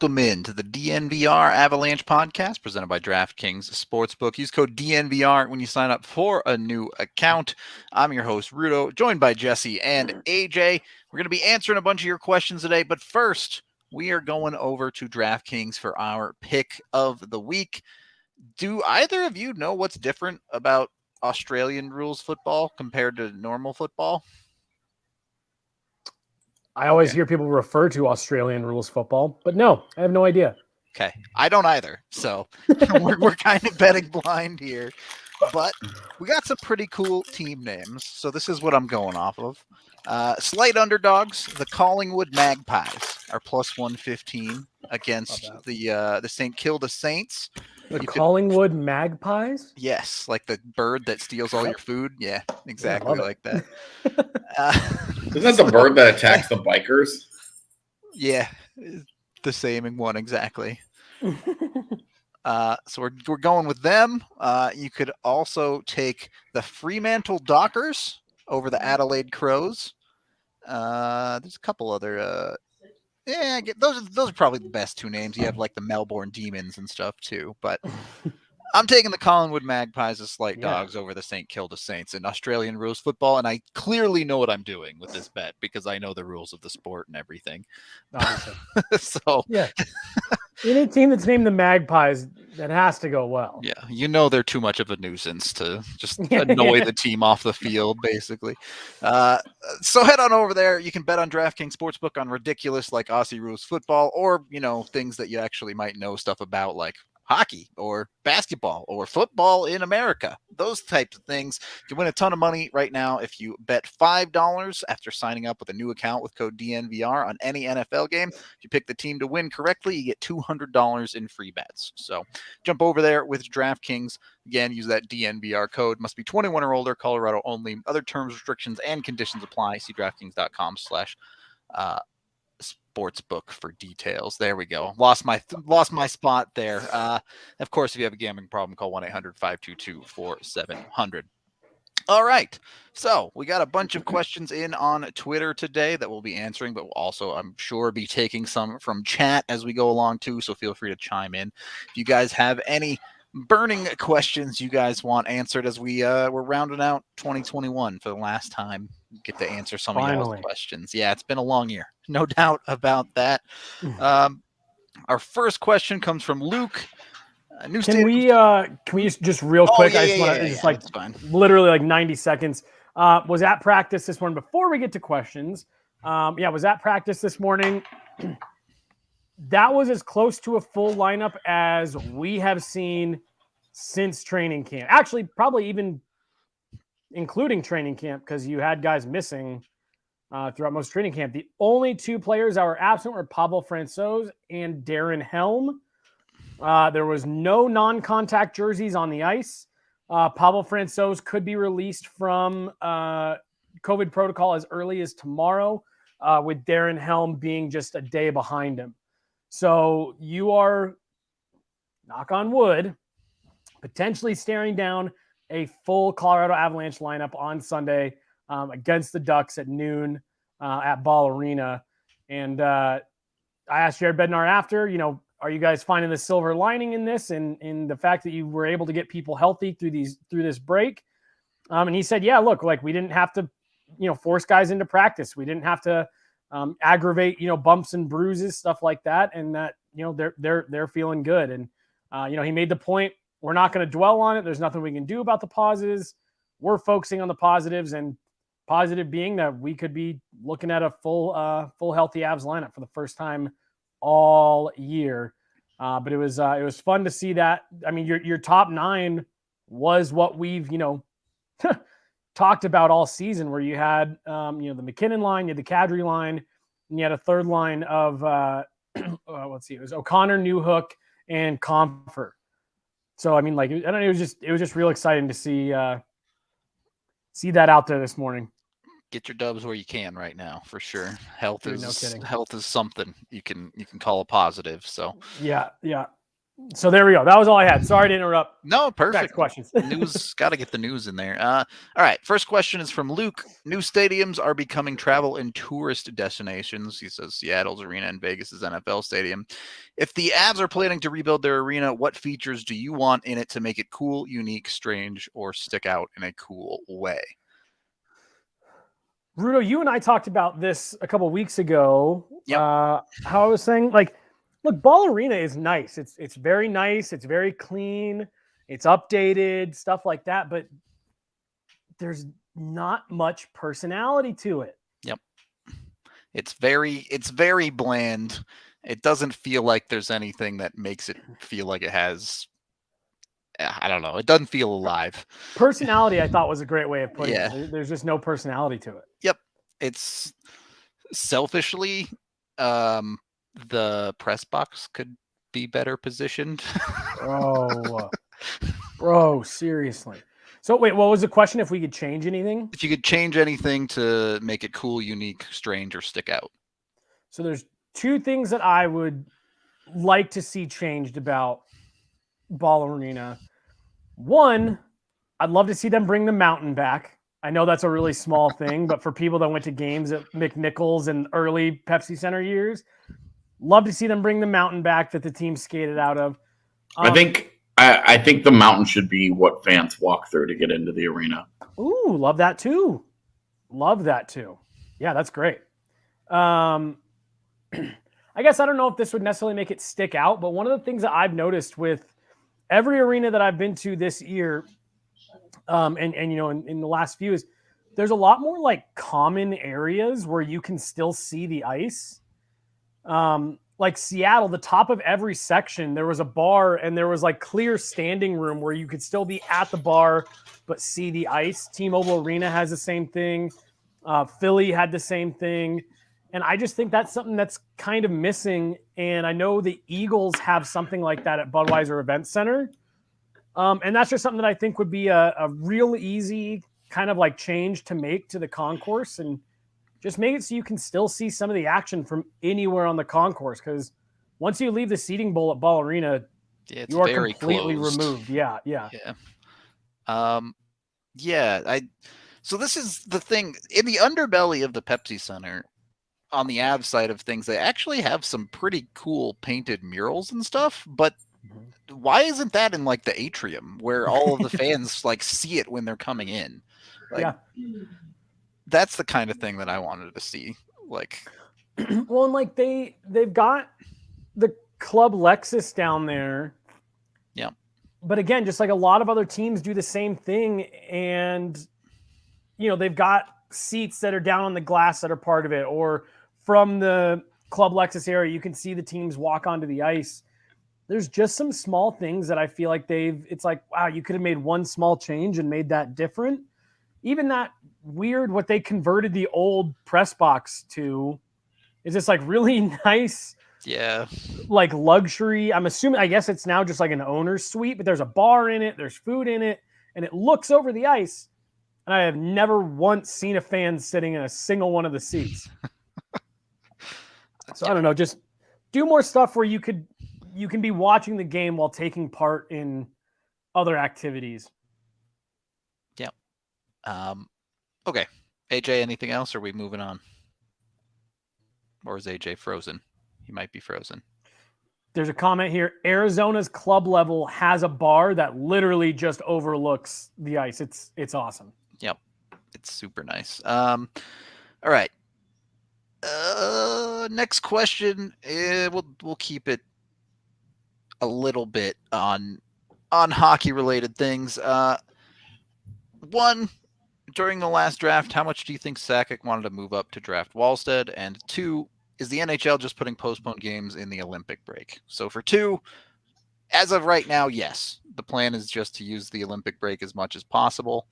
Welcome into the DNVR Avalanche podcast presented by DraftKings Sportsbook. Use code DNVR when you sign up for a new account. I'm your host, Rudo, joined by Jesse and AJ. We're going to be answering a bunch of your questions today, but first, we are going over to DraftKings for our pick of the week. Do either of you know what's different about Australian rules football compared to normal football? I always hear people refer to Australian rules football, but no, I have no idea. Okay, I don't either. So we're kind of betting blind here, but we got some pretty cool team names. So this is what I'm going off of. Slight underdogs, the Collingwood Magpies are plus 115 against the St. Kilda Saints. The Collingwood Magpies? Yes, like the bird that steals all your food. Yeah, exactly like that. Isn't that the bird that attacks the bikers? Yeah, the same one exactly. So we're going with them. You could also take the Fremantle Dockers over the Adelaide Crows. There's a couple other. Those are probably the best two names. You have like the Melbourne Demons and stuff too, but I'm taking the Collingwood Magpies as slight dogs over the St. Kilda Saints in Australian rules football, and I clearly know what I'm doing with this bet because I know the rules of the sport and everything. So yeah, any team that's named the Magpies, that has to go well. Yeah, you know they're too much of a nuisance to just annoy the team off the field, basically. So head on over there. You can bet on DraftKings Sportsbook on ridiculous like Aussie rules football, or things that you actually might know stuff about, like hockey or basketball or football in America. Those types of things. You can win a ton of money right now if you bet $5 after signing up with a new account with code DNVR on any NFL game. If you pick the team to win correctly, you get $200 in free bets. So jump over there with DraftKings. Again, use that DNVR code. Must be 21 or older, Colorado only. Other terms, restrictions, and conditions apply. See DraftKings.com/sportsbook for details. There we go. Lost my spot there. Of course, if you have a gambling problem, call 1-800-522-4700. All right. So we got a bunch of questions in on Twitter today that we'll be answering, but we'll also, I'm sure, be taking some from chat as we go along too. So feel free to chime in if you guys have any burning questions you guys want answered as we're rounding out 2021 for the last time. Get to answer some of y'all's questions. Yeah, it's been a long year, no doubt about that. Our first question comes from Luke. Can we just real quick? I just want to like literally like 90 seconds. Was at practice this morning. Before we get to questions, was at practice this morning. That was as close to a full lineup as we have seen since training camp. Actually, probably even including training camp, because you had guys missing throughout most training camp. The only two players that were absent were Pavel Francouz and Darren Helm. There was no non-contact jerseys on the ice. Pavel Francouz could be released from COVID protocol as early as tomorrow, with Darren Helm being just a day behind him. So you are, knock on wood, potentially staring down a full Colorado Avalanche lineup on Sunday against the Ducks at noon at Ball Arena. And I asked Jared Bednar after, are you guys finding the silver lining in this and in the fact that you were able to get people healthy through this break? And he said, yeah, look, like we didn't have to, force guys into practice. We didn't have to aggravate, bumps and bruises, stuff like that. And that, they're feeling good. And, he made the point, we're not going to dwell on it. There's nothing we can do about the positives. We're focusing on the positives, and positive being that we could be looking at a full healthy Avs lineup for the first time all year. But it was fun to see that. I mean, your top nine was what we've, talked about all season, where you had, the McKinnon line, you had the Kadri line, and you had a third line of, let's see, it was O'Connor, Newhook, and Comfort. So, I mean, like, I don't know, it was just real exciting to see that out there this morning. Get your dubs where you can right now, for sure. Health is something you can call a positive. So yeah. So there we go. That was all I had. Sorry to interrupt. No, perfect. Back to questions. News, got to get the news in there. All right. First question is from Luke. New stadiums are becoming travel and tourist destinations. He says Seattle's arena and Vegas's NFL stadium. If the Avs are planning to rebuild their arena, what features do you want in it to make it cool, unique, strange, or stick out in a cool way? Rudo, you and I talked about this a couple weeks ago. Yep. How I was saying, like, look, Ball Arena is nice. It's very nice. It's very clean. It's updated, stuff like that. But there's not much personality to it. Yep. It's very bland. It doesn't feel like there's anything that makes it feel like it has. I don't know. It doesn't feel alive. Personality, I thought, was a great way of putting it. There's just no personality to it. Yep. It's selfishly, the press box could be better positioned. Bro, seriously. So wait, what was the question? If we could change anything? If you could change anything to make it cool, unique, strange, or stick out. So there's two things that I would like to see changed about Ball Arena. One, I'd love to see them bring the mountain back. I know that's a really small thing, but for people that went to games at McNichols and early Pepsi Center years, love to see them bring the mountain back that the team skated out of. I think the mountain should be what fans walk through to get into the arena. Ooh, love that too. Yeah, that's great. I guess I don't know if this would necessarily make it stick out, but one of the things that I've noticed with every arena that I've been to this year, and you know, in the last few, is there's a lot more like common areas where you can still see the ice. Like Seattle, the top of every section, there was a bar and there was like clear standing room where you could still be at the bar but see the ice. T-Mobile Arena has the same thing. Philly had the same thing. And I just think that's something that's kind of missing. And I know the Eagles have something like that at Budweiser Event Center. And that's just something that I think would be a real easy kind of like change to make to the concourse and just make it so you can still see some of the action from anywhere on the concourse. Because once you leave the seating bowl at Ball Arena, you are completely removed. Yeah. So this is the thing. In the underbelly of the Pepsi Center, on the Avs side of things, they actually have some pretty cool painted murals and stuff, but why isn't that in like the atrium where all of the fans like see it when they're coming in? Like, that's the kind of thing that I wanted to see. Like, well, and like they've got the Club Lexus down there. Yeah. But again, just like a lot of other teams do the same thing, and you know, they've got seats that are down on the glass that are part of it, or from the Club Lexus area, you can see the teams walk onto the ice. There's just some small things that I feel like it's like, wow, you could have made one small change and made that different. Even that weird, what they converted the old press box to is this like really nice, like luxury. I'm assuming, I guess it's now just like an owner's suite, but there's a bar in it, there's food in it, and it looks over the ice. And I have never once seen a fan sitting in a single one of the seats. So I don't know, just do more stuff where you can be watching the game while taking part in other activities. Yeah. Okay. AJ, anything else? Or are we moving on? Or is AJ frozen? He might be frozen. There's a comment here. Arizona's club level has a bar that literally just overlooks the ice. It's awesome. Yep. It's super nice. All right. Next question. We'll keep it a little bit on hockey related things. One, during the last draft, how much do you think Sakic wanted to move up to draft Wallstead? And two, is the NHL just putting postponed games in the Olympic break? So for two, as of right now, yes, the plan is just to use the Olympic break as much as possible.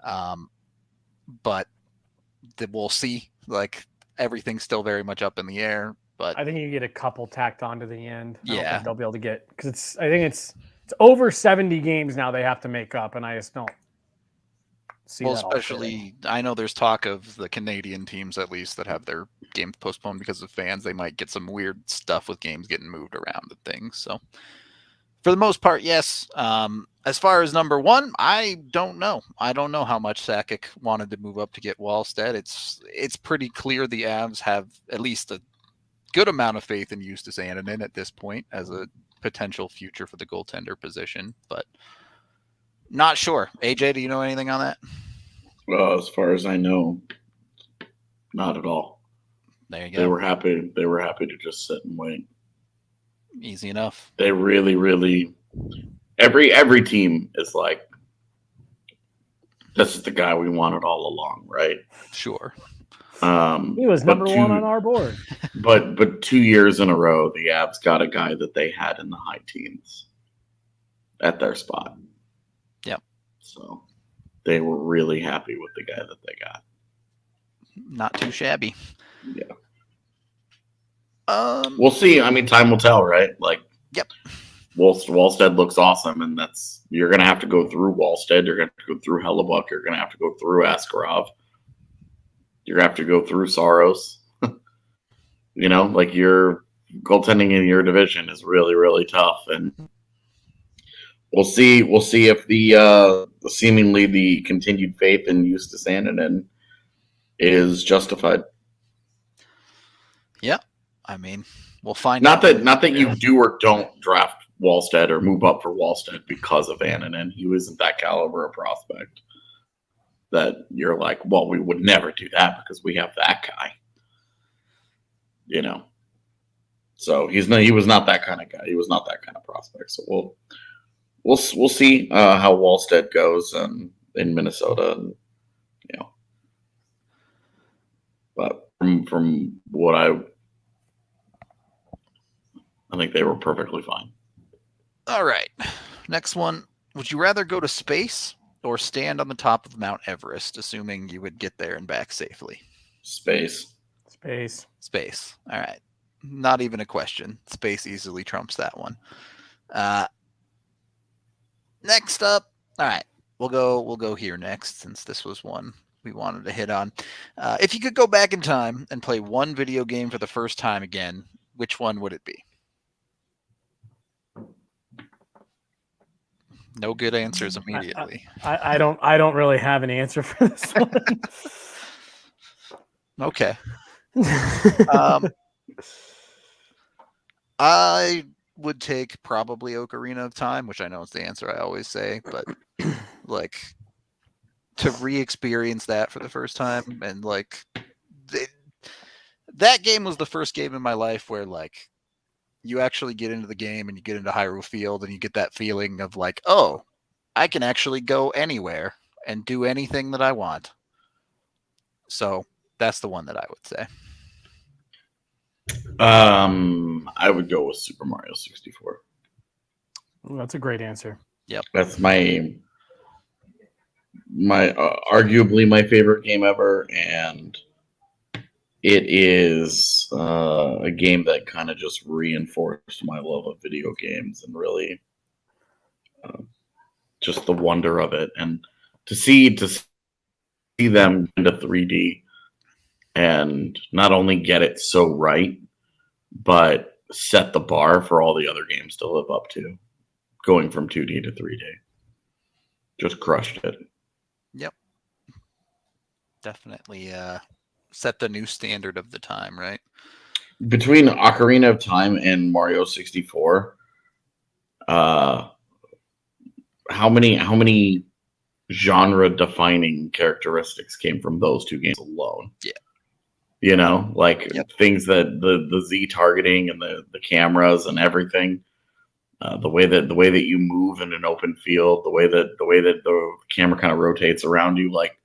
But we'll see. Like, everything's still very much up in the air. But I think you get a couple tacked on to the end. I don't think they'll be able to get, because I think it's over 70 games now they have to make up, and I just don't see that. Especially, I know there's talk of the Canadian teams, at least, that have their games postponed because of fans. They might get some weird stuff with games getting moved around and things. So For the most part, yes. As far as number one, I don't know. I don't know how much Sakic wanted to move up to get Wallstead. It's pretty clear the Avs have at least a good amount of faith in Justus Annunen at this point as a potential future for the goaltender position, but not sure. AJ, do you know anything on that? Well, as far as I know, not at all. There you go. They were happy. They were happy to just sit and wait. Easy enough. They really, really. Every team is like, this is the guy we wanted all along, right? Sure. He was number one on our board. But 2 years in a row, the Avs got a guy that they had in the high teens at their spot. Yep. So they were really happy with the guy that they got. Not too shabby. Yeah. We'll see. I mean, time will tell, right? Like, yep. Wallstead looks awesome, and you're going to have to go through Wallstead. You're going to have to go through Hellebuck. You're going to have to go through Askarov. You're going to have to go through Saros. Like your goaltending in your division is really, really tough, and we'll see if the seemingly the continued faith in Justus Annunen is justified. Yeah. I mean, we'll find out. Not that you do or don't draft Wallstead or move up for Wallstead because of Annunen. He isn't that caliber of prospect that you're like, well, we would never do that because we have that guy. So he was not that kind of guy. He was not that kind of prospect. So we'll see how Wallstead goes in Minnesota. And, but from what I think they were perfectly fine. All right. Next one. Would you rather go to space or stand on the top of Mount Everest, assuming you would get there and back safely? Space. All right. Not even a question. Space easily trumps that one. Next up. All right. We'll go here next, since this was one we wanted to hit on. If you could go back in time and play one video game for the first time again, which one would it be? No good answers immediately. I don't really have an answer for this one. Okay. I would take probably Ocarina of Time, which I know is the answer I always say, but like to re-experience that for the first time, and like that game was the first game in my life where like you actually get into the game and you get into Hyrule Field and you get that feeling of like, oh, I can actually go anywhere and do anything that I want. So that's the one that I would say. I would go with Super Mario 64. Ooh, that's a great answer. Yep. That's my arguably my favorite game ever, and it is a game that kind of just reinforced my love of video games and really just the wonder of it, and to see them into 3D and not only get it so right, but set the bar for all the other games to live up to, going from 2D to 3D. Just crushed it. Yep. Definitely set the new standard of the time, right? Between Ocarina of Time and Mario 64, how many genre-defining characteristics came from those two games alone? Yeah. Things that the Z targeting and the cameras and everything, the way that you move in an open field, the way that the camera kind of rotates around you, like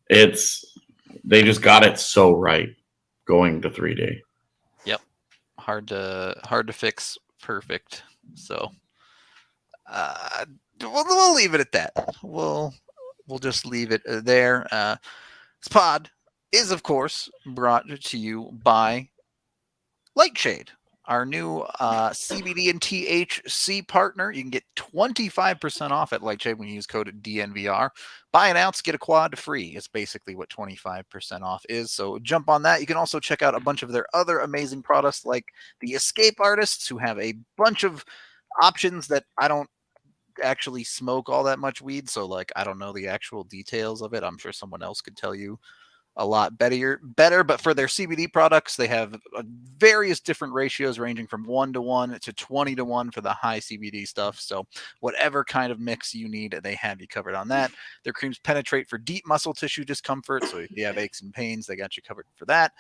they just got it so right going to 3D. Yep. Hard to fix perfect. So we'll leave it at that. We'll just leave it there. This pod is, of course, brought to you by Lightshade, our new CBD and THC partner. You can get 25% off at Lightshade when you use code DNVR. Buy an ounce, get a quad free. It's basically what 25% off is. So jump on that. You can also check out a bunch of their other amazing products, like the Escape Artists, who have a bunch of Options that I don't actually smoke all that much weed, so like I don't know the actual details of it. I'm sure someone else could tell you a lot better. But for their CBD products, they have various different ratios ranging from 1-to-1 to 20-to-1 for the high CBD stuff. So whatever kind of mix you need, they have you covered on that. Their creams penetrate for deep muscle tissue discomfort. So if you have aches and pains, they got you covered for that.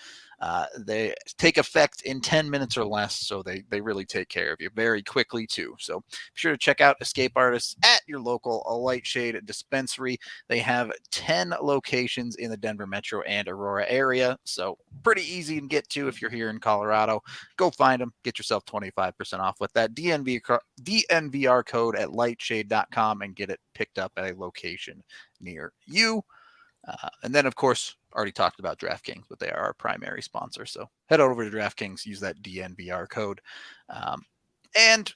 They take effect in 10 minutes or less. So they really take care of you very quickly too. So be sure to check out Escape Artists at your local Lightshade dispensary. They have 10 locations in the Denver metro and Aurora area. So pretty easy to get to if you're here in Colorado. Go find them. Get yourself 25% off with that DNVR code at lightshade.com and get it picked up at a location near you. And then, of course, already talked about DraftKings, but they are our primary sponsor. So head over to DraftKings, use that DNVR code, and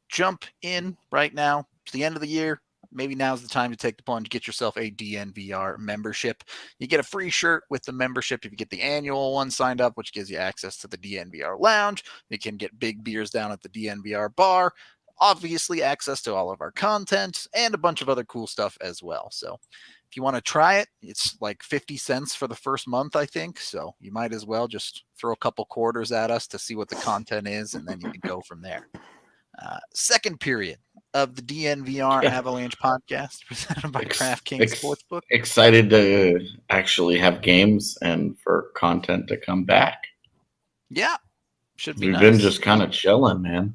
jump in right now. It's the end of the year. Maybe now's the time to take the plunge. Get yourself a DNVR membership. You get a free shirt with the membership if you get the annual one signed up, which gives you access to the DNVR lounge. You can get big beers down at the DNVR bar. Obviously, access to all of our content and a bunch of other cool stuff as well. So if you want to try it, it's like 50 cents for the first month, I think. So you might as well just throw a couple quarters at us to see what the content is, and then you can go from there. Second period of the DNVR Avalanche podcast presented by DraftKings Sportsbook. Excited to actually have games and for content to come back. Yeah, should be. We've been just kind of chilling, man.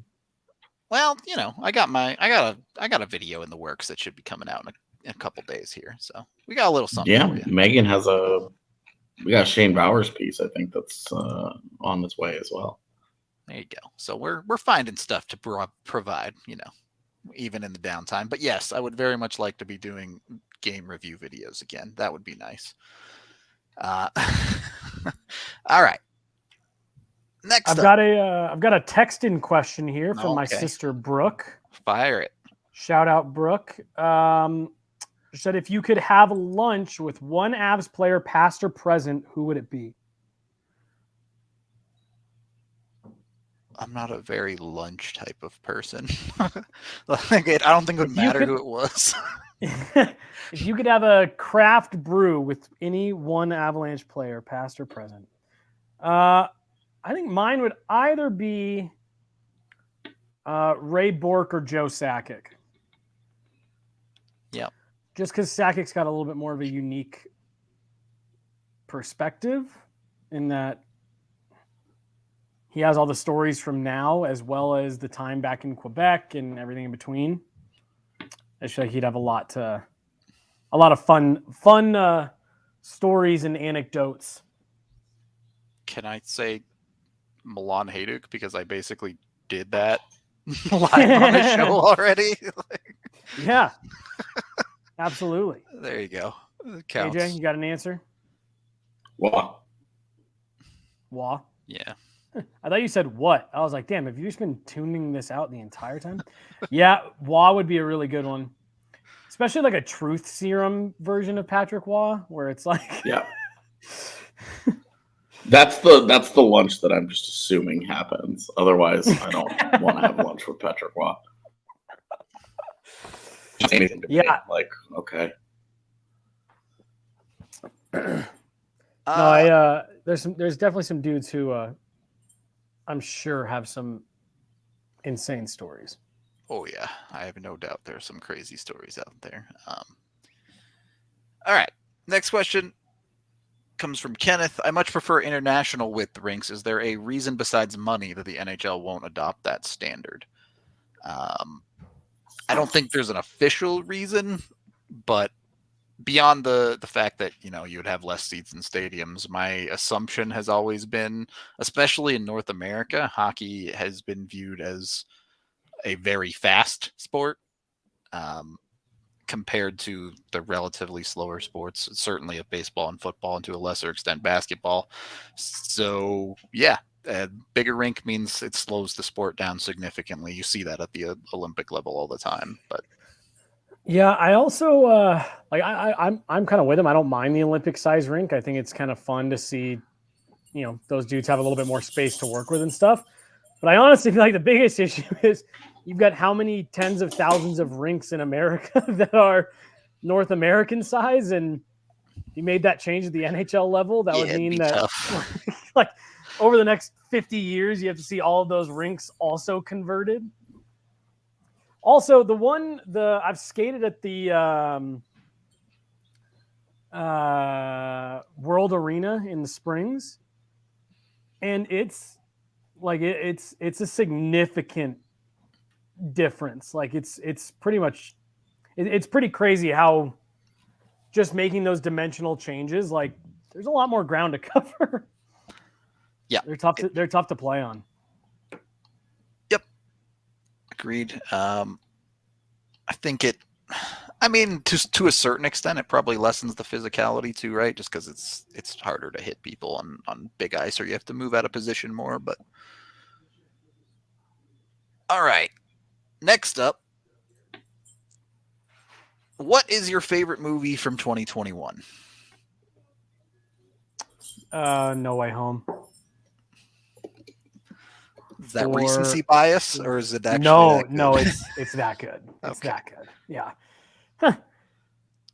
Well, you know, I got a video in the works that should be coming out in a couple days here, so we got a little something. Yeah, for you. Megan has we got a Shane Bowers piece. I think that's on its way as well. There you go. So we're finding stuff to provide, you know, even in the downtime. But yes, I would very much like to be doing game review videos again. That would be nice. All right. Next, I've got a text-in question here from my sister Brooke. Fire it. Shout out Brooke. She said, if you could have lunch with one Avs player, past or present, who would it be? I'm not a very lunch type of person. I don't think it would matter who it was. If you could have a craft brew with any one Avalanche player, past or present, I think mine would either be Ray Bourque or Joe Sakic. Yeah. Just because Sakic's got a little bit more of a unique perspective in that he has all the stories from now as well as the time back in Quebec and everything in between. I feel like he'd have a lot of fun stories and anecdotes. Can I say Milan Hajduk, because I basically did that live on the show already? Yeah, absolutely. There you go. Counts. AJ, you got an answer? Wah. Yeah. I thought you said what? I was like, damn, have you just been tuning this out the entire time? Yeah, Waugh would be a really good one. Especially like a truth serum version of Patrick Waugh, where it's like yeah. That's the lunch that I'm just assuming happens. Otherwise, I don't want to have lunch with Patrick Waugh. Yeah. Like, okay. No, there's definitely some dudes who I'm sure have some insane stories. Oh yeah, I have no doubt there's some crazy stories out there. All right, next question comes from Kenneth. I much prefer international width rinks. Is there a reason besides money that the NHL won't adopt that standard? I don't think there's an official reason, but beyond the fact that, you know, you would have less seats in stadiums, my assumption has always been, especially in North America, hockey has been viewed as a very fast sport compared to the relatively slower sports, certainly of baseball and football, and to a lesser extent basketball. So yeah, a bigger rink means it slows the sport down significantly. You see that at the Olympic level all the time. But yeah, I also I'm kind of with him. I don't mind the Olympic size rink. I think it's kind of fun to see, you know, those dudes have a little bit more space to work with and stuff. But I honestly feel like the biggest issue is you've got how many tens of thousands of rinks in America that are North American size, and you made that change at the NHL level. That would mean that like over the next 50 years, you have to see all of those rinks also converted. Also, I've skated at the World Arena in the Springs, and it's like it's a significant difference. Like it's pretty much it's pretty crazy how just making those dimensional changes, like there's a lot more ground to cover. Yeah, they're tough to play on. Yep, agreed. I think to a certain extent, it probably lessens the physicality too, right? Just because it's harder to hit people on big ice, or you have to move out of position more. But all right, next up, what is your favorite movie from 2021? No Way Home. Is that recency bias, or is it actually that good? No, it's that good. It's okay. That good. Yeah.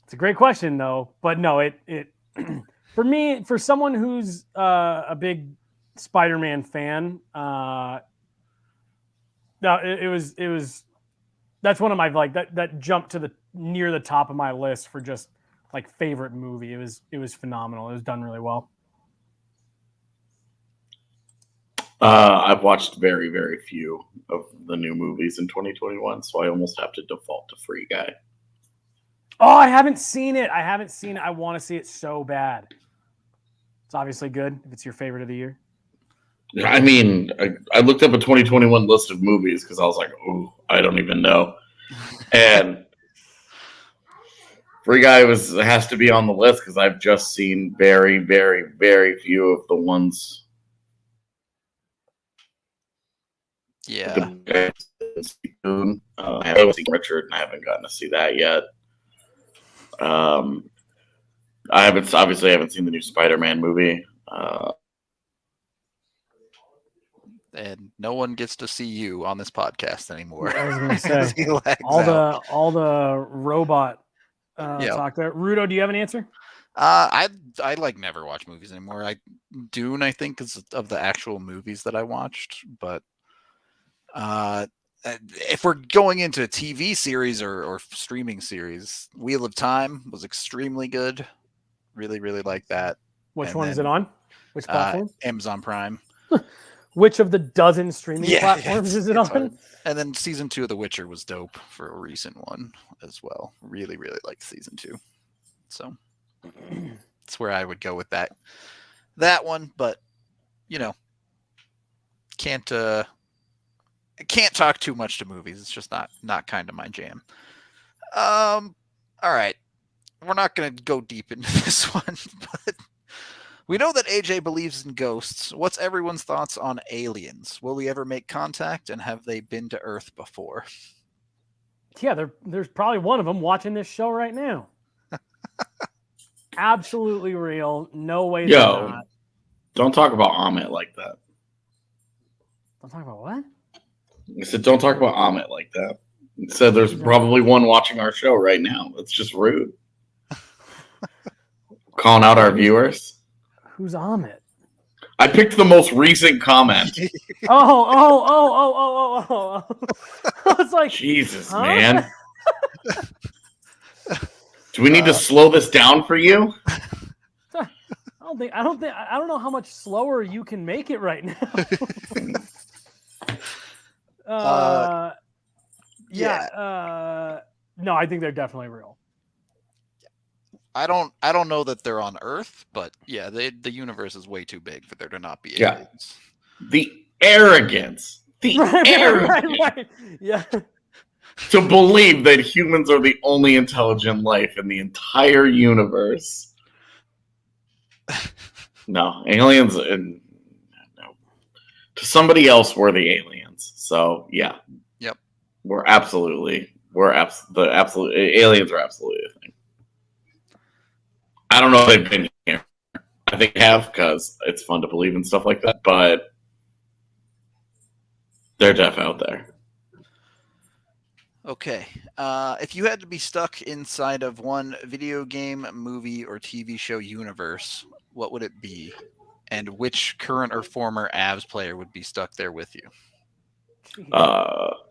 It's a great question though, but no, it for me, for someone who's a big Spider-Man fan, no, it was that's one of my that jumped to near the top of my list for just like favorite movie. It was phenomenal. It was done really well. I've watched very, very few of the new movies in 2021, so I almost have to default to Free Guy. Oh, I haven't seen it. I want to see it so bad. It's obviously good if it's your favorite of the year. I mean, I looked up a 2021 list of movies because I was like, oh, I don't even know. And Free Guy has to be on the list because I've just seen very, very, very few of the ones. Yeah. I haven't seen Richard, and I haven't gotten to see that yet. I haven't seen the new Spider-Man movie. And no one gets to see you on this podcast anymore. I was going to say all the robot talk there. Rudo, do you have an answer? I like never watch movies anymore. Dune, I think, is of the actual movies that I watched, but if we're going into a TV series or streaming series, Wheel of Time was extremely good. Really, really like that. Which one is it on? Which platform? Amazon Prime. Which of the dozen streaming platforms is it on? Hard. And then season 2 of The Witcher was dope for a recent one as well. Really, really liked season 2. So that's where I would go with that one. But I can't talk too much to movies. It's just not kind of my jam. All right. We're not going to go deep into this one, but we know that AJ believes in ghosts. What's everyone's thoughts on aliens? Will we ever make contact, and have they been to Earth before? Yeah, there's probably one of them watching this show right now. Absolutely real. No way they're not. Don't talk about Amit like that. Don't talk about what? I said, don't talk about Amit like that. I said, there's probably one watching our show right now. That's just rude. Calling out our viewers. Who's Amit? I picked the most recent comment. Oh. I was like, Jesus, man. Do we need to slow this down for you? I don't know how much slower you can make it right now. No, I think they're definitely real. I don't know that they're on Earth, but yeah, the universe is way too big for there to not be aliens. The arrogance. Right. Yeah. To believe that humans are the only intelligent life in the entire universe. No, aliens. No. To somebody else, we're the aliens. So yeah. Yep. The absolute aliens are absolutely a thing. I don't know if they've been here. I think they have, because it's fun to believe in stuff like that, but they're deaf out there. Okay. If you had to be stuck inside of one video game, movie, or TV show universe, what would it be? And which current or former Avs player would be stuck there with you?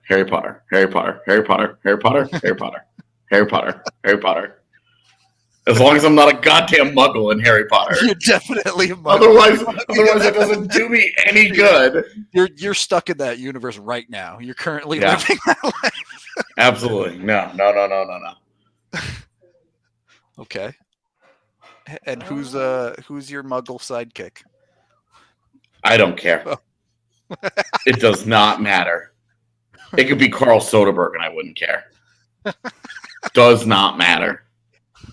Harry Potter, Harry Potter, Harry Potter, Harry Potter, Harry Potter, Harry Potter, Harry Potter. As long as I'm not a goddamn muggle in Harry Potter. You're definitely a muggle. Otherwise it doesn't do me any good. You're stuck in that universe right now. You're currently living that life. Absolutely. No. Okay. And who's your muggle sidekick? I don't care. It does not matter. It could be Carl Soderbergh and I wouldn't care. Does not matter.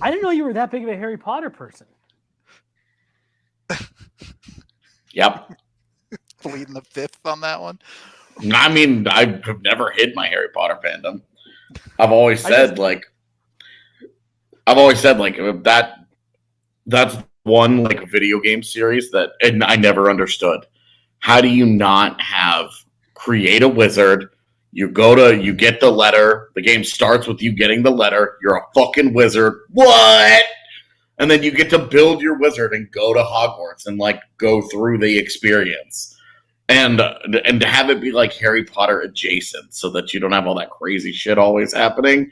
I didn't know you were that big of a Harry Potter person. Yep. Pleading the fifth on that one. I mean, I've never hid my Harry Potter fandom. I've always said that's one like video game series that and I never understood. How do you not create a wizard? You get the letter. The game starts with you getting the letter. You're a fucking wizard. What? And then you get to build your wizard and go to Hogwarts and like go through the experience. And to have it be like Harry Potter adjacent so that you don't have all that crazy shit always happening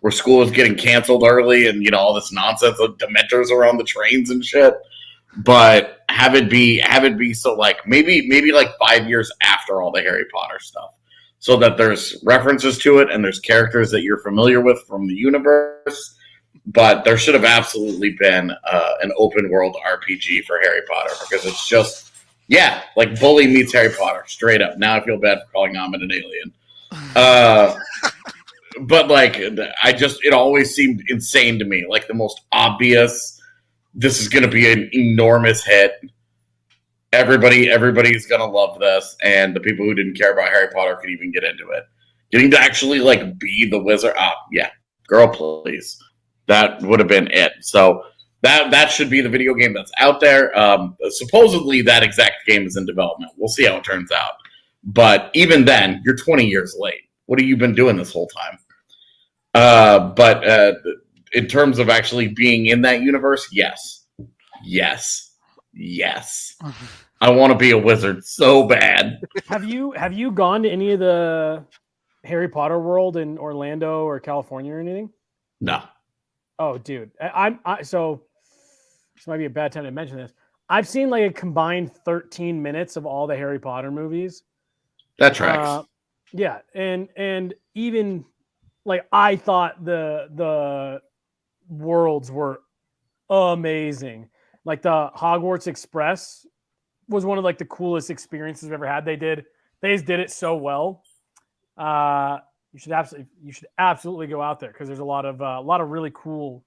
where school is getting canceled early and all this nonsense of Dementors around the trains and shit. But have it be so like maybe like 5 years after all the Harry Potter stuff. So that there's references to it and there's characters that you're familiar with from the universe. But there should have absolutely been an open world RPG for Harry Potter because it's just, like Bully meets Harry Potter, straight up. Now I feel bad for calling Ahmed an alien. But like, it always seemed insane to me. Like the most obvious, this is going to be an enormous hit. Everybody's gonna love this, and the people who didn't care about Harry Potter could even get into it. Getting to actually like be the wizard, girl, please. That would have been it. So that should be the video game that's out there. Supposedly that exact game is in development. We'll see how it turns out. But even then, you're 20 years late. What have you been doing this whole time? But in terms of actually being in that universe, yes. I want to be a wizard so bad. Have you gone to any of the Harry Potter world in Orlando or California or anything? No. Oh, dude. So this might be a bad time to mention this. I've seen like a combined 13 minutes of all the Harry Potter movies. That tracks. Yeah, and even like I thought the worlds were amazing. Like the Hogwarts Express was one of like the coolest experiences I've ever had. They just did it so well. You should absolutely go out there because there's a lot of really cool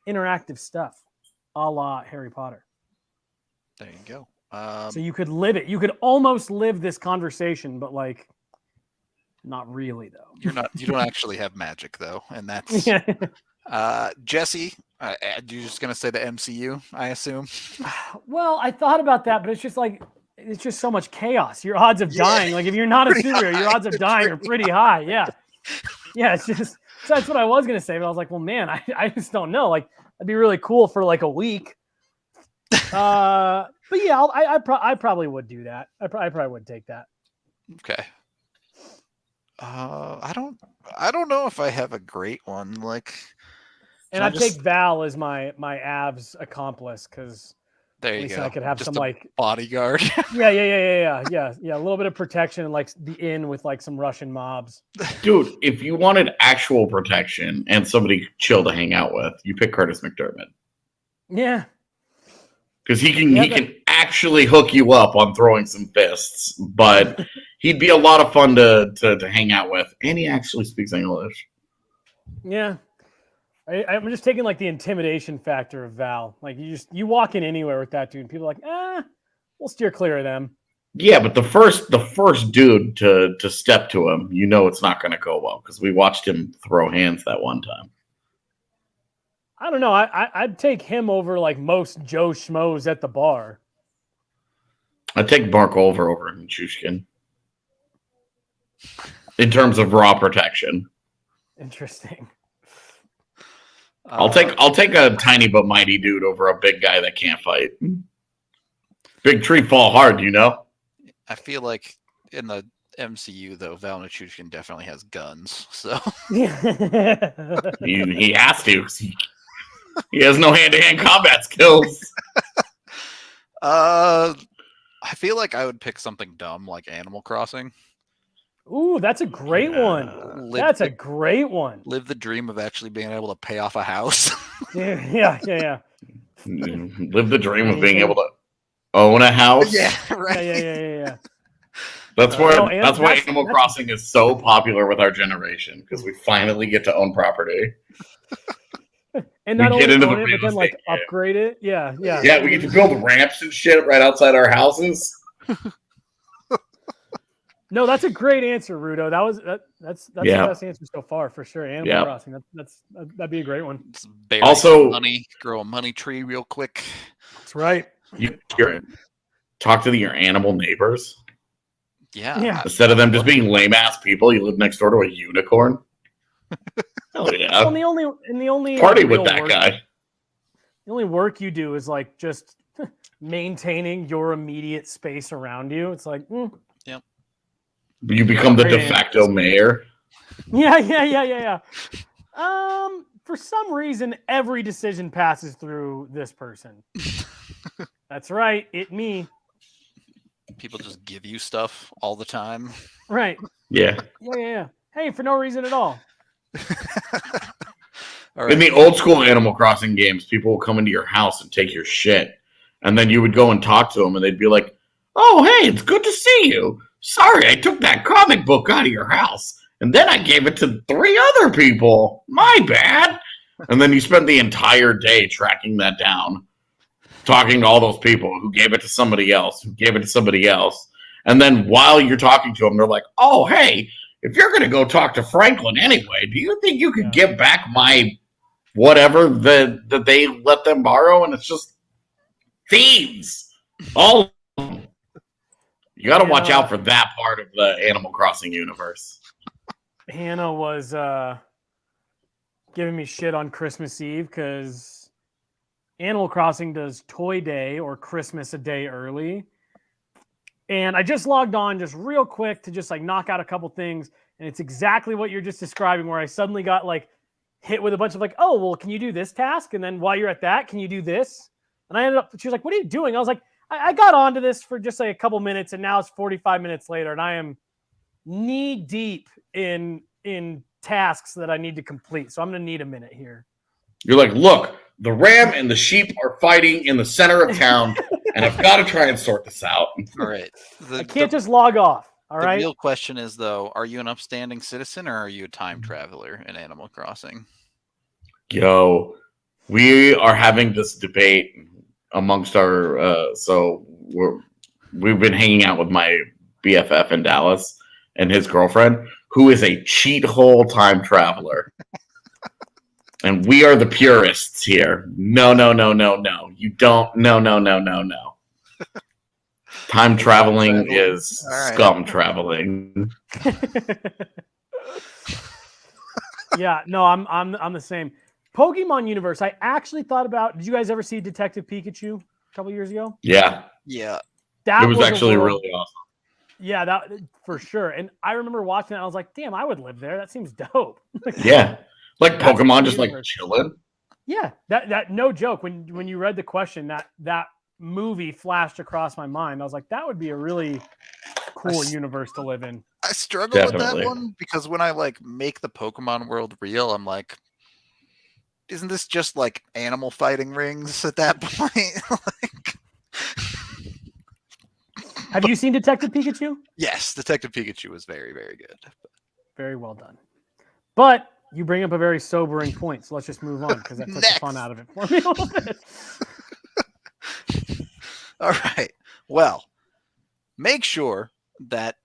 interactive stuff, a la Harry Potter. There you go. So you could live it. You could almost live this conversation, but like, not really though. You don't actually have magic though, and that's Jesse. You're just gonna say the MCU, I assume. Well, I thought about that, but it's just so much chaos. Your odds of dying, like if you're not a superhero, your odds of dying are pretty high. Yeah. It's just that's what I was gonna say, but I was like, well, man, I just don't know. Like, that'd be really cool for like a week. But yeah, I probably would do that. I probably would take that. Okay. I don't know if I have a great one. Like, and I'd take Val as my Avs accomplice because there you go. I could have just some like bodyguard. Yeah. A little bit of protection and like the inn with like some Russian mobs. Dude, if you wanted actual protection and somebody chill to hang out with, you pick Curtis McDermott. Yeah. Because he can actually hook you up on throwing some fists, but he'd be a lot of fun to hang out with, and he actually speaks English. Yeah, I'm just taking like the intimidation factor of Val. Like you walk in anywhere with that dude, and people are like, we'll steer clear of them. Yeah, but the first dude to step to him, it's not going to go well because we watched him throw hands that one time. I don't know. I'd take him over like most Joe Schmoes at the bar. I'd take Mark over Michushkin. in terms of raw protection. Interesting. I'll take a tiny but mighty dude over a big guy that can't fight. Big tree fall hard, you know? I feel like in the MCU, though, Valnichushin definitely has guns, so he has to. He has no hand-to-hand combat skills. I feel like I would pick something dumb like Animal Crossing. Ooh, that's a great one. That's a great one. Live the dream of actually being able to pay off a house. Yeah. Live the dream of being able to own a house. Yeah, right. Yeah. That's why Animal Crossing is so popular with our generation, because we finally get to own property. And not only own it, but then like upgrade it. Yeah. Yeah, we get to build ramps and shit right outside our houses. No, that's a great answer, Rudo. That's the best answer so far for sure. Animal Crossing. That'd be a great one. Also, money, grow a money tree real quick. That's right. Talk to your animal neighbors. Yeah. Instead of them just being lame ass people, you live next door to a unicorn. Hell yeah. Well, the only party with that guy. The only work you do is like just maintaining your immediate space around you. It's like, Yep. You become the de facto mayor. Yeah. For some reason, every decision passes through this person. That's right. Me. People just give you stuff all the time. Right. Yeah. Hey, for no reason at all. All right. In the old school Animal Crossing games, people would come into your house and take your shit. And then you would go and talk to them, and they'd be like, "Oh, hey, it's good to see you. Sorry, I took that comic book out of your house, and then I gave it to 3 other people. My bad." And then you spend the entire day tracking that down, talking to all those people who gave it to somebody else, And then while you're talking to them, they're like, "Oh, hey, if you're going to go talk to Franklin anyway, do you think you could give back my whatever that they let them borrow?" And it's just thieves. All of them. You got to watch out for that part of the Animal Crossing universe. Hannah was giving me shit on Christmas Eve because Animal Crossing does Toy Day or Christmas a day early. And I just logged on just real quick to just like knock out a couple things. And it's exactly what you're just describing, where I suddenly got like hit with a bunch of like, "Oh, well, can you do this task? And then while you're at that, can you do this?" And I ended up, she was like, "What are you doing?" I was like, I got onto this for just like a couple minutes, and now it's 45 minutes later, and I am knee deep in tasks that I need to complete. So I'm going to need a minute here. You're like, "Look, the ram and the sheep are fighting in the center of town, and I've got to try and sort this out." All right. I can't just log off. All right. The real question is, though, are you an upstanding citizen or are you a time traveler in Animal Crossing? Yo, we are having this debate amongst our we've been hanging out with my BFF in Dallas and his girlfriend, who is a cheat hole time traveler. And we are the purists here. No. You don't. No. Time traveling is scum traveling. Yeah, no, I'm the same. Pokemon universe. I actually thought about. Did you guys ever see Detective Pikachu a couple years ago? Yeah. That it was actually really awesome. Yeah, that for sure. And I remember watching it. I was like, "Damn, I would live there. That seems dope." Yeah, like Pokemon, just like chilling. Yeah, that no joke. When you read the question, that movie flashed across my mind. I was like, that would be a really cool universe to live in. I struggle with that one because when I like make the Pokemon world real, I'm like, isn't this just like animal fighting rings at that point? Have you seen Detective Pikachu? Yes, Detective Pikachu was very, very good. Very well done. But you bring up a very sobering point, so let's just move on because that took the fun out of it for me a little bit. All right. Well, make sure that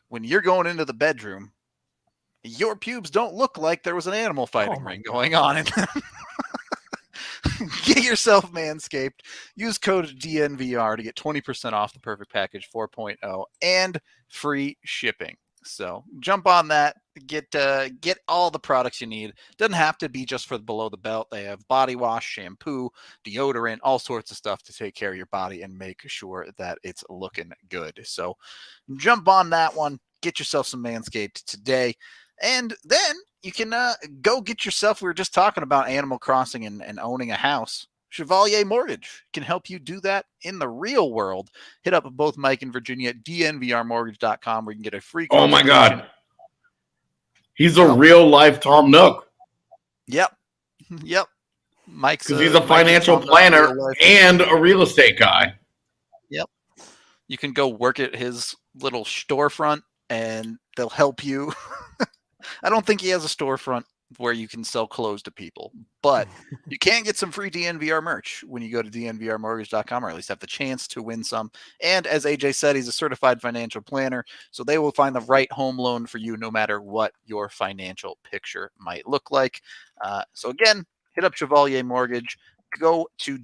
when you're going into the bedroom, your pubes don't look like there was an animal fighting ring going on in them. Get yourself Manscaped. Use code DNVR to get 20% off the Perfect Package 4.0 and free shipping. So jump on that. Get all the products you need. Doesn't have to be just for below the belt. They have body wash, shampoo, deodorant, all sorts of stuff to take care of your body and make sure that it's looking good. So jump on that one. Get yourself some Manscaped today. And then you can go get yourself, we were just talking about Animal Crossing and owning a house. Chevalier Mortgage can help you do that in the real world. Hit up both Mike and Virginia at DNVRmortgage.com where you can get a free consultation. Oh my God. He's a Oh. real life Tom Nook. Yep. Mike's because he's a financial planner and a real estate guy. Yep. You can go work at his little storefront and they'll help you. I don't think he has a storefront where you can sell clothes to people, but you can get some free DNVR merch when you go to DNVRmortgage.com, or at least have the chance to win some. And as AJ said, he's a certified financial planner, so they will find the right home loan for you no matter what your financial picture might look like. So again, hit up Chevalier Mortgage, go to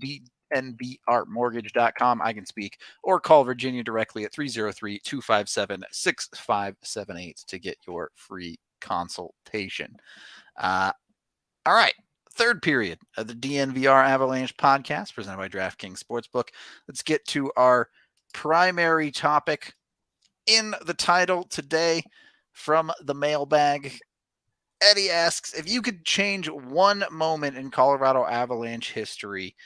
DNVRmortgage.com, I can speak, or call Virginia directly at 303-257-6578 to get your free consultation. All right. Third period of the DNVR Avalanche podcast presented by DraftKings Sportsbook. Let's get to our primary topic in the title today from the mailbag. Eddie asks, if you could change one moment in Colorado Avalanche history,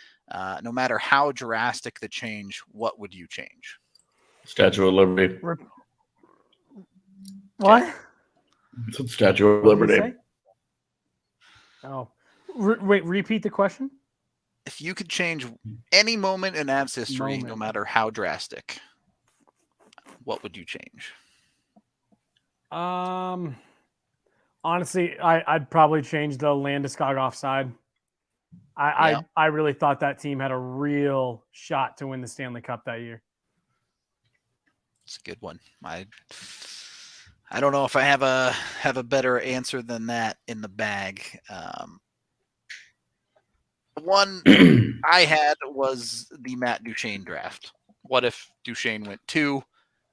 no matter how drastic the change, what would you change? Statue of Liberty. What? It's Statue of Liberty. Oh, wait, repeat the question. If you could change any moment in Avs history, no matter how drastic, what would you change? Honestly, I'd probably change the Landeskog offside. I really thought that team had a real shot to win the Stanley Cup that year. It's a good one. I don't know if I have a better answer than that in the bag. One I had was the Matt Duchene draft. What if Duchene went 2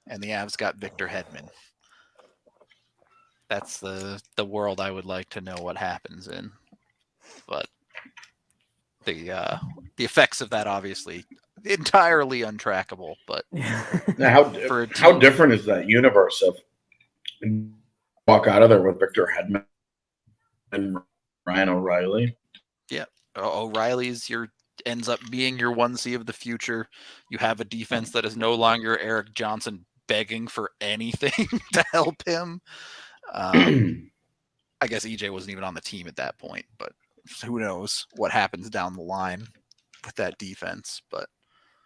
and the Avs got Victor Hedman? That's the world I would like to know what happens in. But the effects of that obviously entirely untrackable. But now, how different is that universe of walk out of there with Victor Hedman and Ryan O'Reilly? Yeah, O'Reilly's ends up being your 1C of the future. You have a defense that is no longer Eric Johnson begging for anything to help him. I guess EJ wasn't even on the team at that point, but who knows what happens down the line with that defense. But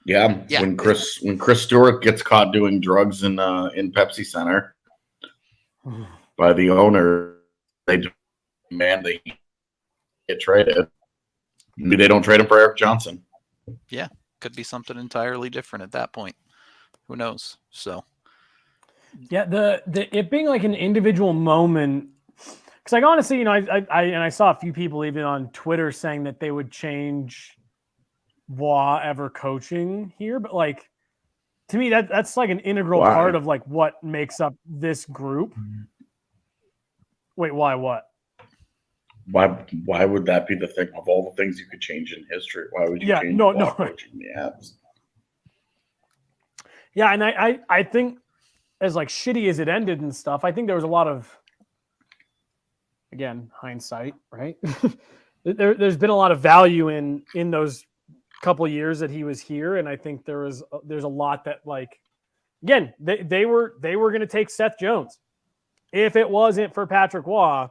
yeah. When Chris Stewart gets caught doing drugs in Pepsi Center by the owner, they demand they get traded. Maybe they don't trade him for Eric Johnson. Yeah, could be something entirely different at that point. Who knows? So, yeah, the it being like an individual moment, because like honestly, I saw a few people even on Twitter saying that they would change Waugh ever coaching here, but like to me that's like an integral part of like what makes up this group. Wait, why? What? Why would that be the thing of all the things you could change in history? Why would you change coaching the Avs? Yeah, and I think as like shitty as it ended and stuff, I think there was a lot of, again, hindsight, right? There's been a lot of value in those couple years that he was here, and I think there's a lot that like, again, they were going to take Seth Jones. If it wasn't for Patrick Waugh,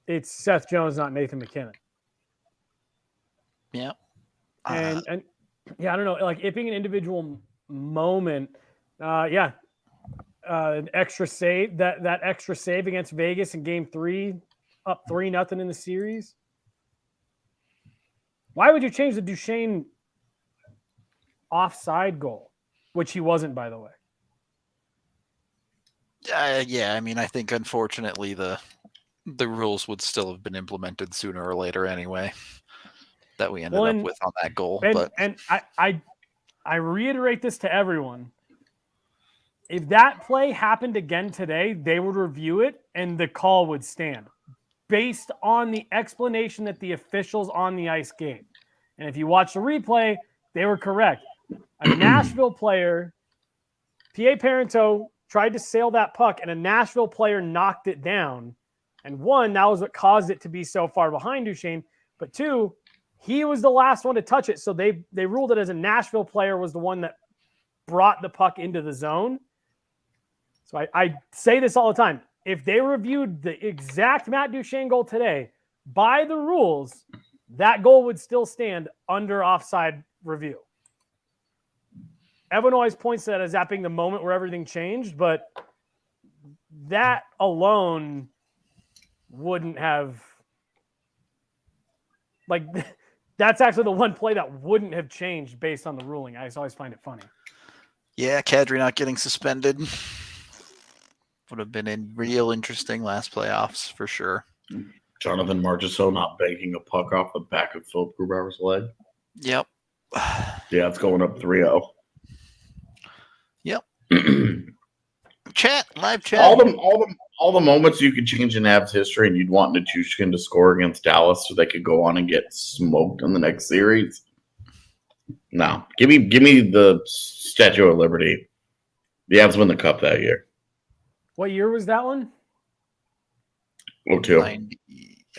it's Seth Jones, not Nathan McKinnon. Yeah. And yeah, I don't know, like it being an individual moment, an extra save, that extra save against Vegas in game 3, up 3-0 in the series. Why would you change the Duchene offside goal, which he wasn't, by the way? Yeah, I mean, I think unfortunately the rules would still have been implemented sooner or later anyway that we ended up with on that goal. And I reiterate this to everyone. if that play happened again today, they would review it and the call would stand based on the explanation that the officials on the ice gave. And if you watch the replay, they were correct. A Nashville player, P.A. Parento, tried to sail that puck, and a Nashville player knocked it down. And one, that was what caused it to be so far behind Duchesne. But two, he was the last one to touch it. So they ruled it as a Nashville player was the one that brought the puck into the zone. So I say this all the time. If they reviewed the exact Matt Duchesne goal today, by the rules, that goal would still stand under offside review. Everyone always points to that as that being the moment where everything changed, but that alone wouldn't have, like, that's actually the one play that wouldn't have changed based on the ruling. I just always find it funny. Yeah, Kadri not getting suspended would have been a real interesting last playoffs for sure. Jonathan Marchessault not banking a puck off the back of Philip Grubauer's leg. Yep. Yeah, it's going up 3-0. Yep. Live chat. All the moments you could change in Avs history, and you'd want Nichushkin to score against Dallas so they could go on and get smoked in the next series. No, give me the Statue of Liberty. The Avs win the cup that year. What year was that one? 02.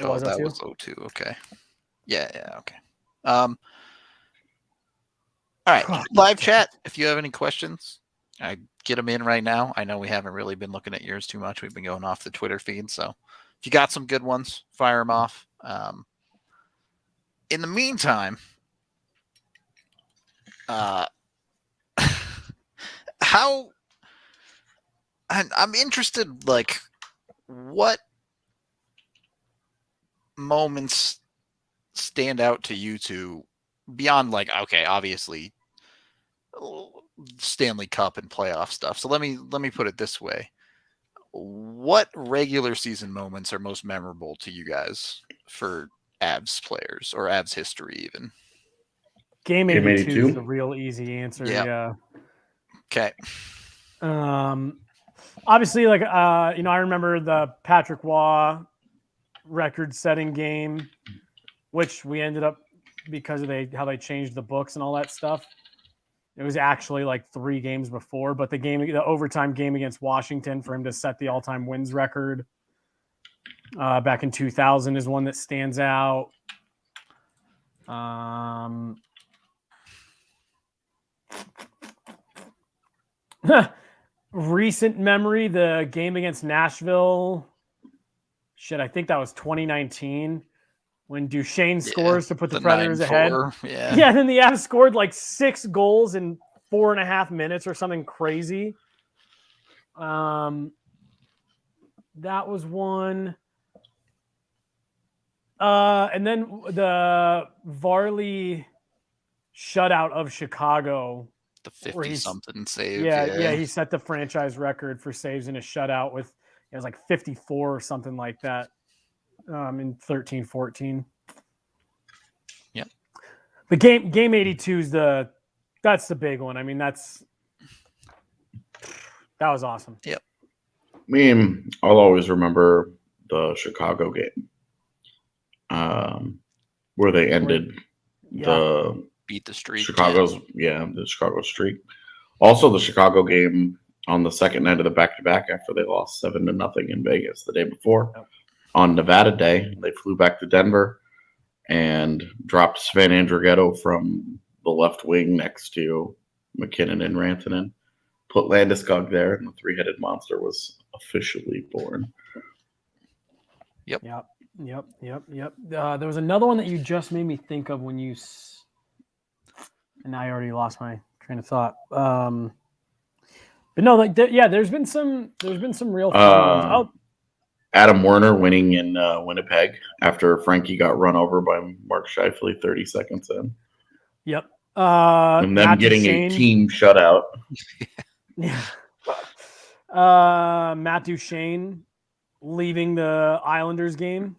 Oh, that was 02. Okay. Yeah, okay. All right, live chat. If you have any questions, I get them in right now. I know we haven't really been looking at yours too much. We've been going off the Twitter feed. So if you got some good ones, fire them off. In the meantime, I'm interested, like, what moments stand out to you two beyond, like, okay, obviously Stanley Cup and playoff stuff. So let me put it this way. What regular season moments are most memorable to you guys for Avs players or Avs history even? Game 82 is the real easy answer. Yep. Yeah. Okay. Obviously, like, I remember the Patrick Waugh record-setting game, which we ended up, because of how they changed the books and all that stuff. It was actually like 3 games before, but the overtime game against Washington for him to set the all-time wins record back in 2000 is one that stands out. Recent memory, the game against Nashville. I think that was 2019 when Duchesne scores to put the Predators ahead. Yeah, and then the Avs scored like 6 goals in 4.5 minutes or something crazy. That was one. And then the Varley shutout of Chicago. The 50-something save. Yeah, he set the franchise record for saves in a shutout with, it was like 54 or something like that in 13-14. Yep. The game 82 is that's the big one. I mean, that was awesome. Yep. I'll always remember the Chicago game where they ended beat the streak. The Chicago streak. Also, the Chicago game on the second night of the back-to-back after they lost 7-0 in Vegas the day before. Yep. On Nevada Day, they flew back to Denver and dropped Sven Andrighetto from the left wing next to McKinnon and Rantanen. Put Landeskog there, and the 3-headed monster was officially born. Yep. There was another one that you just made me think of when you... And I already lost my train of thought. But no, there's been some real fun ones. Adam Werner winning in Winnipeg after Frankie got run over by Mark Scheifele 30 seconds in. Yep. And then getting a team shutout. Yeah. Matt Duchesne leaving the Islanders game.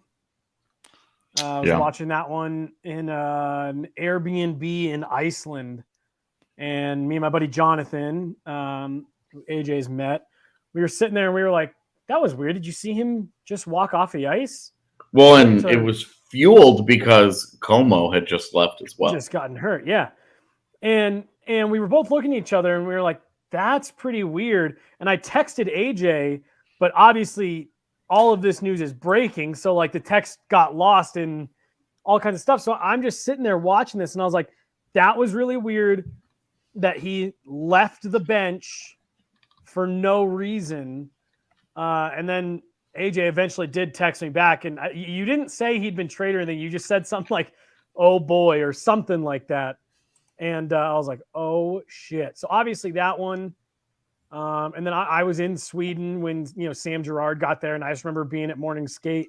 I was watching that one in an Airbnb in Iceland, and me and my buddy Jonathan who AJ's met. We were sitting there and we were like, that was weird. Did you see him just walk off the ice? Well, and it was fueled because Como had just left as well. Just gotten hurt, yeah. And we were both looking at each other and we were like, that's pretty weird. And I texted AJ, but obviously all of this news is breaking. So like the text got lost in all kinds of stuff. So I'm just sitting there watching this and I was like, that was really weird that he left the bench for no reason. And then AJ eventually did text me back, and you didn't say he'd been traded or anything. You just said something like, oh boy, or something like that. And I was like, oh shit. So obviously that one. And then I was in Sweden when, Sam Girard got there, and I just remember being at morning skate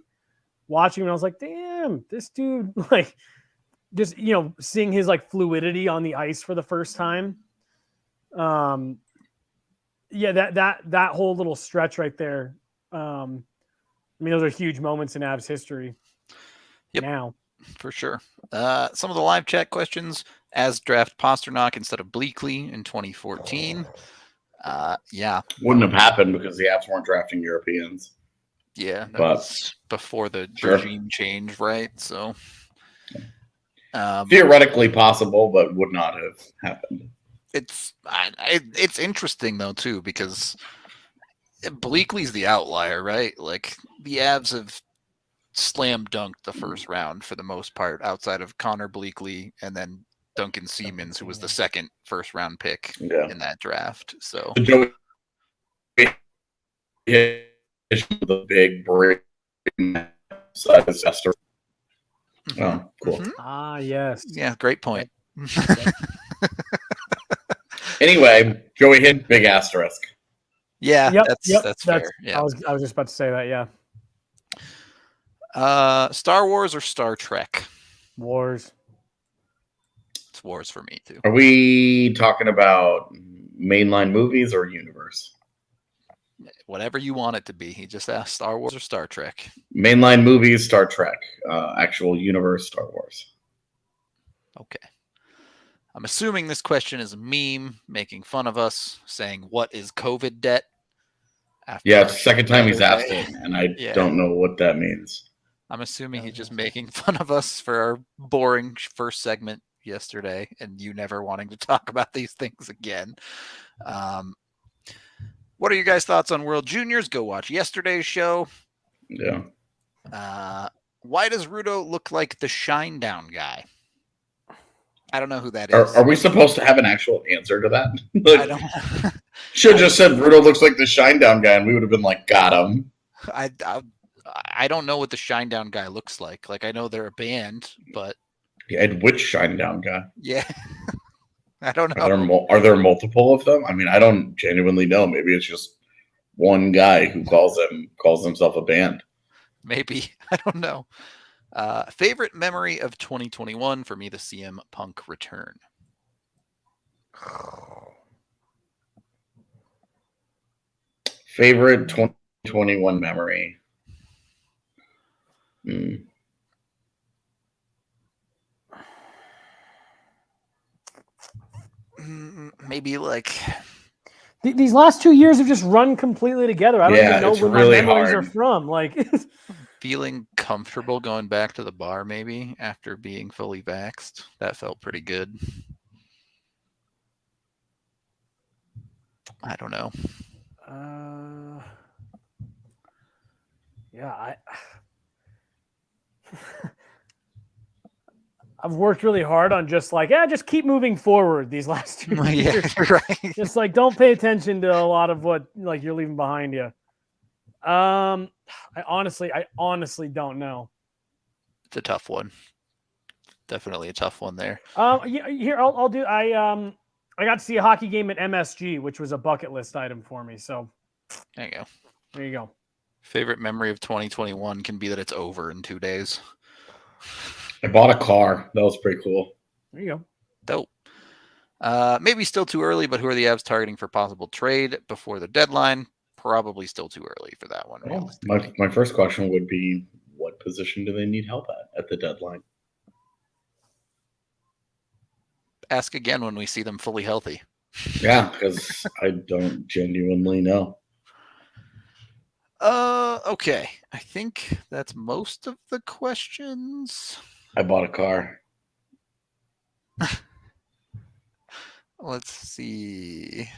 watching him, and I was like, damn, this dude, like, just, seeing his like fluidity on the ice for the first time. Yeah, that whole little stretch right there. Those are huge moments in Avs history. Yep, now. For sure. Some of the live chat questions: as draft Pasternak instead of Bleakley in 2014. Yeah. Wouldn't have happened because the Avs weren't drafting Europeans. Yeah, that was before the regime change, right? So theoretically possible, but would not have happened. It's interesting though too, because Bleakley's the outlier, right? Like the Avs have slam dunked the first round for the most part, outside of Connor Bleakley and then Duncan Siemens, who was the second first round pick in that draft. So the big break. Oh, cool. Ah, yes. Yeah, great point. Anyway, Joey Hinn, big asterisk. Yeah, that's fair. Yeah. I was just about to say that, yeah. Star Wars or Star Trek? Wars. It's Wars for me too. Are we talking about mainline movies or universe? Whatever you want it to be. He just asked Star Wars or Star Trek. Mainline movies, Star Trek. Actual universe, Star Wars. Okay. I'm assuming this question is a meme making fun of us, saying, what is COVID debt? Yeah, it's the second time he's asked it, and I don't know what that means. I'm assuming he's just making fun of us for our boring first segment yesterday and you never wanting to talk about these things again. What are your guys' thoughts on World Juniors? Go watch yesterday's show. Yeah. Why does Rudo look like the Shinedown guy? I don't know who that is. Are we supposed to have an actual answer to that? I don't. Should have just said Rudo looks like the Shinedown guy, and we would have been like, got him. I don't know what the Shinedown guy looks like. Like, I know they're a band, but and which Shinedown guy? Yeah, I don't know. Are there multiple of them? I mean, I don't genuinely know. Maybe it's just one guy who calls himself a band. Maybe. I don't know. Favorite memory of 2021 for me, the CM Punk return. Favorite 2021 memory. Maybe like these last 2 years have just run completely together. I don't even know where really my memories are from. Like feeling comfortable going back to the bar, maybe after being fully vaxxed. That felt pretty good. I don't know. Yeah, I've worked really hard on just keep moving forward these last 2 years. Yeah, right. Just like don't pay attention to a lot of what like you're leaving behind you. I honestly don't know. It's a tough one. Definitely a tough one there. Here I'll do. I got to see a hockey game at MSG, which was a bucket list item for me. So there you go. There you go. Favorite memory of 2021 can be that it's over in 2 days. I bought a car. That was pretty cool. There you go. Dope. Maybe still too early, but who are the Avs targeting for possible trade before the deadline? Probably still too early for that one. Well, my first question would be, what position do they need help at the deadline? Ask again when we see them fully healthy. Yeah, because I don't genuinely know. Okay. I think that's most of the questions. I bought a car. Let's see.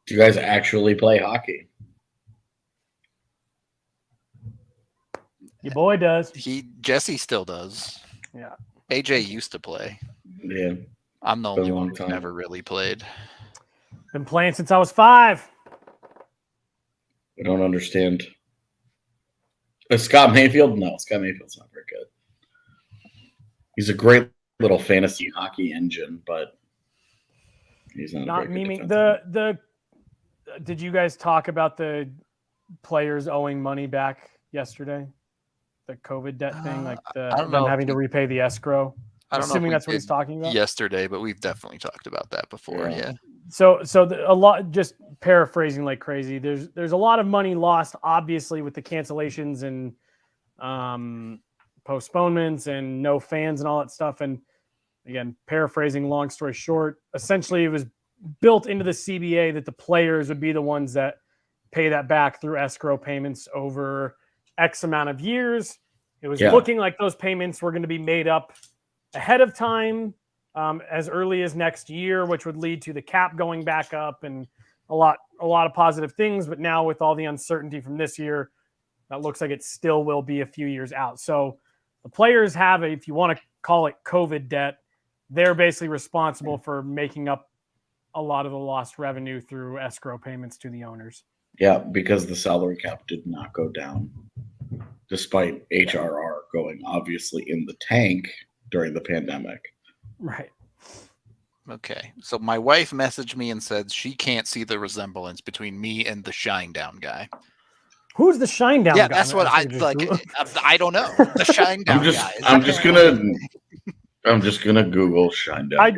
Do you guys actually play hockey? Your boy does. Jesse still does. Yeah. AJ used to play. Yeah. I'm the only one who's never really played. Been playing since I was 5. I don't understand. Scott Mayfield? No, Scott Mayfield's not very good. He's a great little fantasy hockey engine, but he's not memeing. Did you guys talk about the players owing money back yesterday? The COVID debt thing, like them having to repay the escrow. I'm assuming that's what he's talking about. Yesterday, but we've definitely talked about that before. Yeah. So a lot. Just paraphrasing like crazy. There's a lot of money lost, obviously, with the cancellations and postponements and no fans and all that stuff. And again, paraphrasing, long story short, essentially it was built into the CBA that the players would be the ones that pay that back through escrow payments over X amount of years. It was looking like those payments were going to be made up ahead of time, as early as next year, which would lead to the cap going back up and a lot of positive things. But now with all the uncertainty from this year, that looks like it still will be a few years out. So the players have, if you want to call it COVID debt, they're basically responsible for making up a lot of the lost revenue through escrow payments to the owners. Yeah, because the salary cap did not go down, despite HRR going obviously in the tank during the pandemic. Right. Okay. So my wife messaged me and said she can't see the resemblance between me and the Shinedown guy. Who's the Shinedown guy? Yeah, that's what I like. I don't know. The Shinedown guy. I'm just gonna Google Shinedown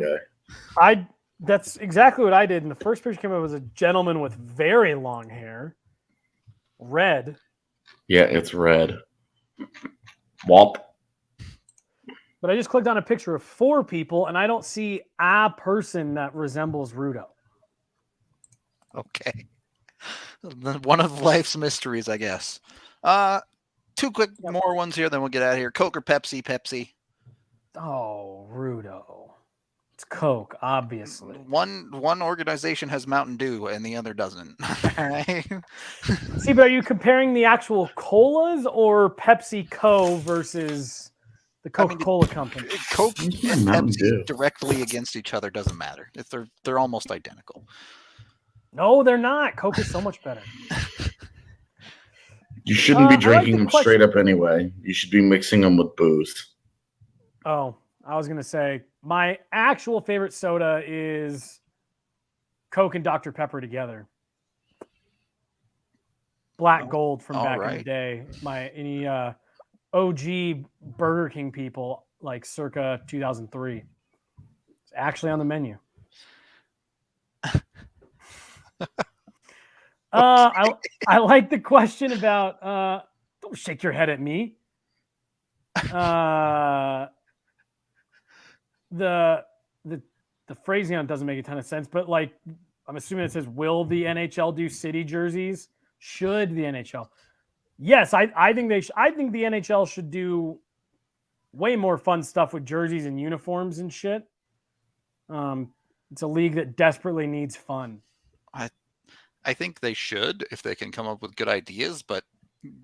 guy. That's exactly what I did. And the first picture came up was a gentleman with very long hair. Red. Yeah, it's red. Womp. But I just clicked on a picture of 4 people, and I don't see a person that resembles Rudo. Okay. One of life's mysteries, I guess. 2 quick more ones here, then we'll get out of here. Coke or Pepsi? Pepsi. Oh, Rudo. It's Coke, obviously. One organization has Mountain Dew, and the other doesn't. Right? See, but are you comparing the actual colas or PepsiCo versus the Coca-Cola company? Coke and Pepsi directly against each other doesn't matter. They're almost identical. No, they're not. Coke is so much better. You shouldn't be drinking them straight up anyway. You should be mixing them with booze. Oh, I was going to say, my actual favorite soda is Coke and Dr. Pepper together. Black Gold from back in the day. Any OG Burger King people, like circa 2003. It's actually on the menu. I like the question about don't shake your head at me. The phrasing on it doesn't make a ton of sense, but like I'm assuming it says, will the NHL do city jerseys? Should the NHL? Yes, I think they I think the NHL should do way more fun stuff with jerseys and uniforms and shit. It's a league that desperately needs fun. I think they should if they can come up with good ideas, but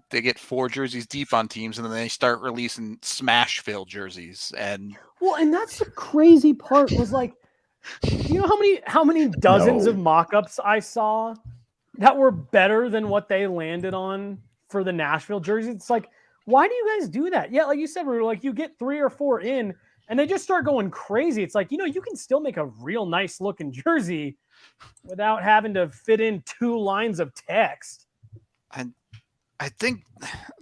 they get 4 jerseys deep on teams, and then they start releasing Smashville jerseys. And that's the crazy part was like, you know how many dozens of mock-ups I saw that were better than what they landed on for the Nashville jersey? It's like, why do you guys do that? Yeah, like you said, like you get 3 or 4 in, and they just start going crazy. It's like, you can still make a real nice looking jersey without having to fit in 2 lines of text. And I think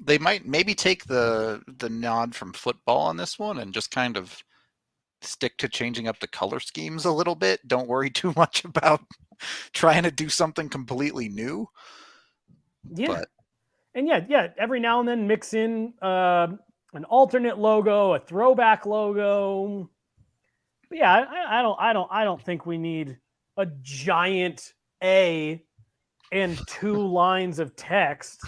they might maybe take the nod from football on this one and just kind of stick to changing up the color schemes a little bit. Don't worry too much about trying to do something completely new. Yeah. And every now and then mix in an alternate logo, a throwback logo. yeah, I don't think we need a giant A and 2 lines of text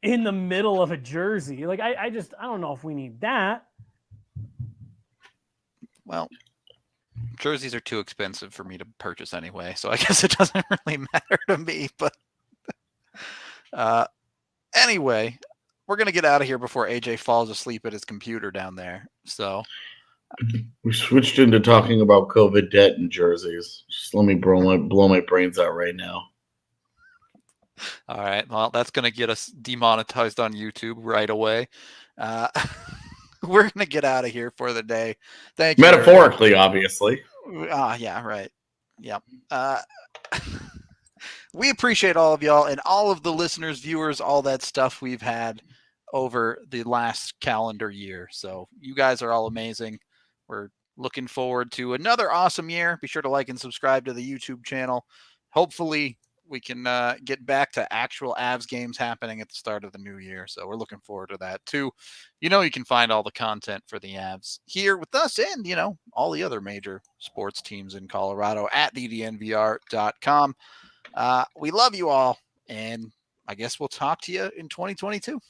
in the middle of a jersey. Like I don't know if we need that. Well, jerseys are too expensive for me to purchase anyway, so I guess it doesn't really matter to me. But anyway, we're gonna get out of here before AJ falls asleep at his computer down there. So we switched into talking about COVID debt and jerseys. Just let me blow my brains out right now. All right, well, that's gonna get us demonetized on YouTube right away. We're gonna get out of here for the day. Thank you. Metaphorically, obviously. Yeah, right. Yep. We appreciate all of y'all and all of the listeners, viewers, all that stuff we've had over the last calendar year. So you guys are all amazing. We're looking forward to another awesome year. Be sure to like and subscribe to the YouTube channel. Hopefully we can get back to actual Avs games happening at the start of the new year. So we're looking forward to that too. You can find all the content for the Avs here with us and, all the other major sports teams in Colorado at DNVR.com. We love you all, and I guess we'll talk to you in 2022.